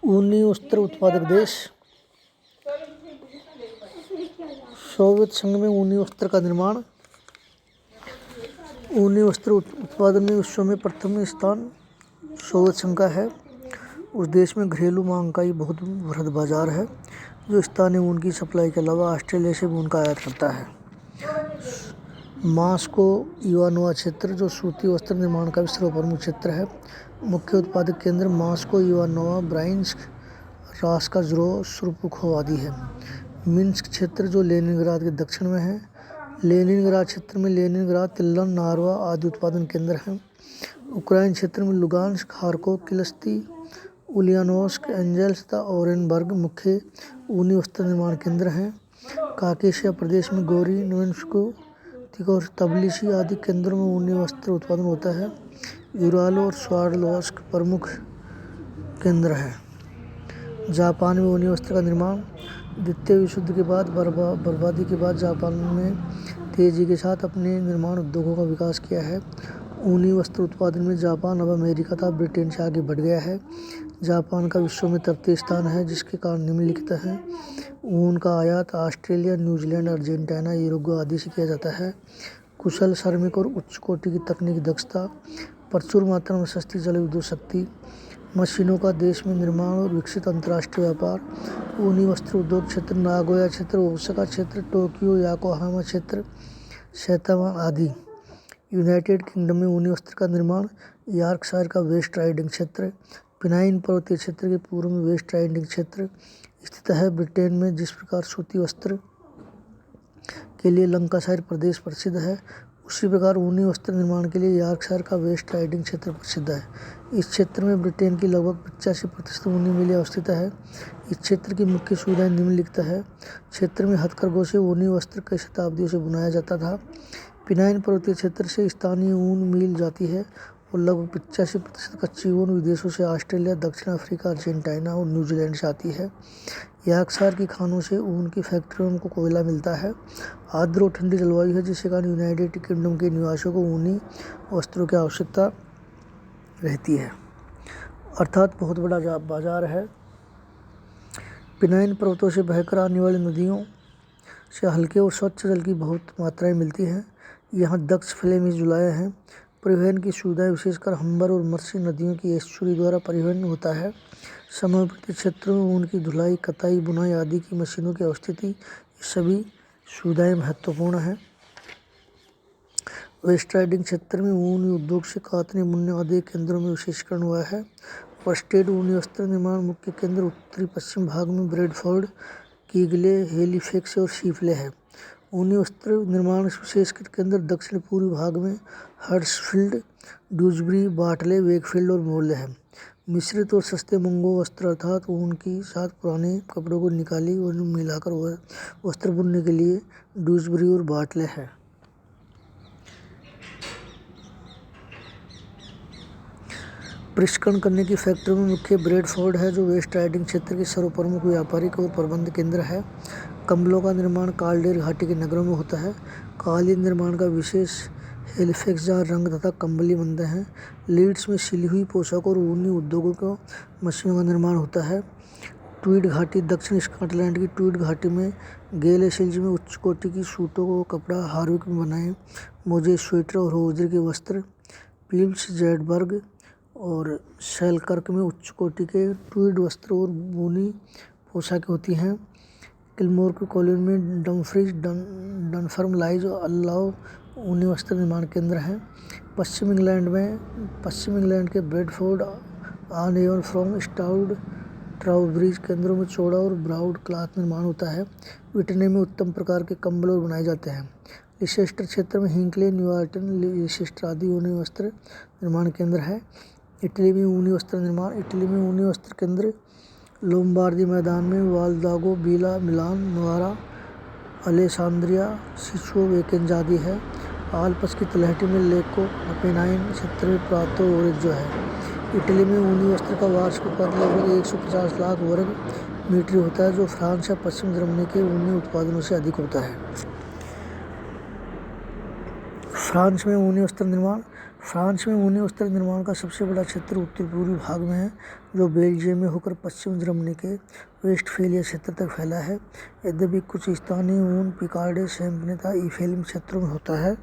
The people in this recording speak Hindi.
ऊनी वस्त्र उत्पादक देश। सोवियत संघ में ऊनी वस्त्र का निर्माण। ऊनी वस्त्र उत्पादन में विश्व में प्रथम स्थान सोवियत संघ का है। उस देश में घरेलू मांग का ही बहुत वृहद बाजार है, जो स्थानीय ऊन की सप्लाई के अलावा ऑस्ट्रेलिया से भी ऊन का आयात करता है। मास्को इवानोवा क्षेत्र, जो सूती वस्त्र निर्माण का भी सर्वप्रमुख क्षेत्र है। मुख्य उत्पादक केंद्र मास्को इवानोवा, ब्राइंस्क, रास्काज़ोरो, सुरपुखो आदि है। मिन्स्क क्षेत्र, जो लेनिनग्राद के दक्षिण में है। लेनिनग्राद क्षेत्र में लेनिनग्राद, तिल्लन, नार्वा आदि उत्पादन केंद्र हैं। उक्राइन क्षेत्र में लुगांस्क, खार्कोव, किल्स्की, उलियानोव्स्क, एंजेल्स तथा ओरेनबर्ग मुख्य ऊनी वस्त्र निर्माण केंद्र हैं। काकेशिया प्रदेश में गोरी, नोवेन्स्को, और तबिलिसी आदि केंद्रों में ऊनी वस्त्र उत्पादन होता है। यूराल और स्वारलोव्स्क प्रमुख केंद्र हैं। जापान में ऊनी वस्त्र का निर्माण। द्वितीय विश्व युद्ध के बाद बर्बादी के बाद जापान ने तेजी के साथ अपने निर्माण उद्योगों का विकास किया है। ऊनी वस्त्र उत्पादन में जापान अब अमेरिका तथा ब्रिटेन से आगे बढ़ गया है। जापान का विश्व में तृतीय स्थान है, जिसके कारण निम्नलिखित हैं। ऊन का आयात ऑस्ट्रेलिया, न्यूजीलैंड, अर्जेंटीना, यूरुग्वे आदि से किया जाता है। कुशल श्रमिक और उच्च कोटि की तकनीकी दक्षता, प्रचुर मात्रा में सस्ती जलविद्युत शक्ति, मशीनों का देश में निर्माण और विकसित अंतर्राष्ट्रीय व्यापार। ऊनी वस्त्र उद्योग क्षेत्र नागोया क्षेत्र, ओसाका क्षेत्र, टोक्यो, योकोहामा क्षेत्र, सैतामा आदि। यूनाइटेड किंगडम में ऊनी वस्त्र का निर्माण। यॉर्कशायर का वेस्ट राइडिंग क्षेत्र, पिनाइन पर्वतीय क्षेत्र के पूर्व में वेस्ट राइडिंग क्षेत्र स्थित है। ब्रिटेन में जिस प्रकार सूती वस्त्र के लिए लंकाशायर प्रदेश प्रसिद्ध है, उसी प्रकार ऊनी वस्त्र निर्माण के लिए यॉर्कशायर का वेस्ट राइडिंग क्षेत्र प्रसिद्ध है। इस क्षेत्र में ब्रिटेन की लगभग 85% ऊनी मिलें अवस्थित है। इस क्षेत्र की मुख्य सुविधाएं निम्नलिखित है। क्षेत्र में हथकरघों से ऊनी वस्त्र कई शताब्दियों से बुनाया जाता था। पिनाइन पर्वतीय क्षेत्र से स्थानीय ऊन मिल जाती है और लगभग 85% कच्ची ऊन विदेशों से ऑस्ट्रेलिया, दक्षिण अफ्रीका, अर्जेंटीना और न्यूजीलैंड से आती है। यॉर्कशायर की खानों से ऊन की फैक्ट्रियों को कोयला मिलता है। आर्द्र और ठंडी जलवायु है, जिसके कारण यूनाइटेड किंगडम के निवासियों को ऊनी वस्त्रों की आवश्यकता रहती है, अर्थात बहुत बड़ा बाजार है। पिनाइन पर्वतों से बहकर आने वाली नदियों से हल्के और स्वच्छ जल की बहुत मात्राएं मिलती हैं। यहाँ दक्ष फ्लेमिश जुलाया हैं। परिवहन की सुविधाएं विशेषकर हम्बर और मर्सी नदियों की एस्चुरी द्वारा परिवहन होता है। समवर्ती क्षेत्रों में ऊन की धुलाई, कताई, बुनाई आदि की मशीनों की अवस्थिति, ये सभी सुविधाएं महत्वपूर्ण हैं। वेस्ट राइडिंग क्षेत्र में ऊन उद्योग से कातने, बुनने आदि केंद्रों में विशेषीकरण हुआ है। वर्स्टेड ऊनी वस्त्र निर्माण मुख्य केंद्र उत्तरी पश्चिम भाग में ब्रेडफोर्ड, कीगले, हेलिफैक्स और शीफले है। ऊनी वस्त्र निर्माण विशेषकृत केंद्र दक्षिण पूर्वी भाग में हडर्सफील्ड, ड्यूसबरी, बाटले, वेकफील्ड और मोले है। मिश्रित और सस्ते मंगो वस्त्र अर्थात ऊन के साथ पुराने कपड़ों को निकाली और मिलाकर वस्त्र बुनने के लिए ड्यूसबरी और बाटले है। प्रशिक्षण करने की फैक्ट्रियों में मुख्य ब्रेडफोर्ड है, जो वेस्ट राइडिंग क्षेत्र के सर्वप्रमुख व्यापारिक और प्रबंध केंद्र है। कंबलों का निर्माण कार्लडेल घाटी के नगरों में होता है। कालीन निर्माण का विशेष हेलिफैक्स, जहाँ रंग तथा कंबली बनते हैं। लीड्स में सिली हुई पोशाक और ऊनी उद्योगों को मशीनों का निर्माण होता है। ट्वीड घाटी, दक्षिण स्कॉटलैंड की ट्वीड घाटी में गेलेसिल्ज में उच्च कोटि की सूटों को कपड़ा हार्विक में बनाए मोजे, स्वेटर और होजरी के वस्त्र। पिल्स, जेडबर्ग और शेलकर्क में उच्च कोटि के ट्वीड वस्त्र और बुनी पोशाकें होती हैं। किलमोर के कॉलोनी में डमफ्रीज, डनफर्मलाइज और अल्लाव ऊनी वस्त्र निर्माण केंद्र हैं। पश्चिम इंग्लैंड के ब्रेडफोर्ड, ऑन एवन फ्रॉम स्टाउड, ट्राउब्रिज केंद्रों में चौड़ा और ब्राउड क्लॉथ निर्माण होता है। विटने में उत्तम प्रकार के कंबल और बनाए जाते हैं। लिसेस्टर क्षेत्र में हिंकले, न्यूआर्टन, लिसेस्टर आदि ऊनी वस्त्र निर्माण केंद्र है। इटली में ऊनी वस्त्र निर्माण। इटली में ऊनी वस्त्र केंद्र लोम्बार्दी मैदान में वाल्दागो, बीला, मिलान, नोवारा, अलेसांद्रिया, सिसुओ, वेकेंज आदि है। आल्प्स की तलहटी में लेको, अपेनाइन क्षेत्र में प्रातो ओरेज़ो है। इटली में ऊनी वस्त्र का वार्षिक उत्पादन लगभग 150 लाख वर्ग मीटर होता है, जो फ्रांस या पश्चिम जर्मनी के ऊनी उत्पादनों से अधिक होता है। फ्रांस में ऊनी वस्त्र निर्माण। फ्रांस में ऊनी वस्त्र निर्माण का सबसे बड़ा क्षेत्र उत्तर पूर्वी भाग में है, जो बेल्जियम में होकर पश्चिम जर्मनी के वेस्टफेलिया क्षेत्र तक फैला है। यद्यपि कुछ स्थानीय ऊन पिकार्डी, शैम्पेन तथा ईफेल क्षेत्रों में होता है।